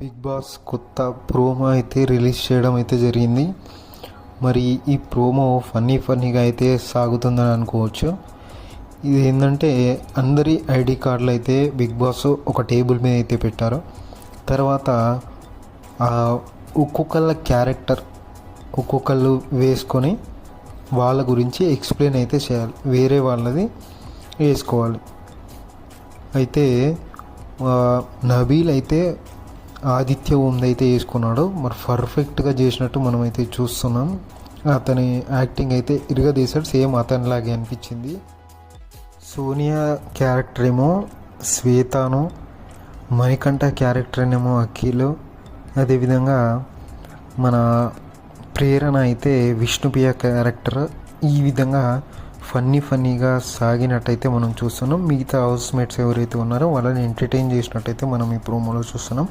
Big boss కొత్త promo అయితే release చేయడం అయితే జరిగింది. మరి ఈ ప్రోమో ఫన్నీగా అయితే సాగుతుందని అనుకోవచ్చు. ఇది ఏంటంటే అందరి ఐడి కార్డులు అయితే బిగ్ బాస్ ఒక టేబుల్ మీద అయితే పెట్టారు. తర్వాత ఒక్కొక్కళ్ళ క్యారెక్టర్ ఒక్కొక్కళ్ళు వేసుకొని వాళ్ళ గురించి ఎక్స్ప్లెయిన్ అయితే చేయాలి, వేరే వాళ్ళది వేసుకోవాలి. అయితే నబీల్ అయితే ఆదిత్య ఓంది అయితే వేసుకున్నాడు. మరి పర్ఫెక్ట్గా చేసినట్టు మనమైతే చూస్తున్నాం. అతని యాక్టింగ్ అయితే ఇరగదీశాడు, సేమ్ అతనిలాగే అనిపించింది. సోనియా క్యారెక్టర్ ఏమో శ్వేతను, మణికంఠ క్యారెక్టర్ ఏమో అఖిల్, అదేవిధంగా మన ప్రేరణ అయితే విష్ణుప్రియ క్యారెక్టర్. ఈ విధంగా ఫన్నీగా సాగినట్టయితే మనం చూస్తున్నాం. మిగతా హౌస్ మేట్స్ ఎవరైతే ఉన్నారో వాళ్ళని ఎంటర్టైన్ చేసినట్టయితే మనం ఈ ప్రోమోలో చూస్తున్నాం.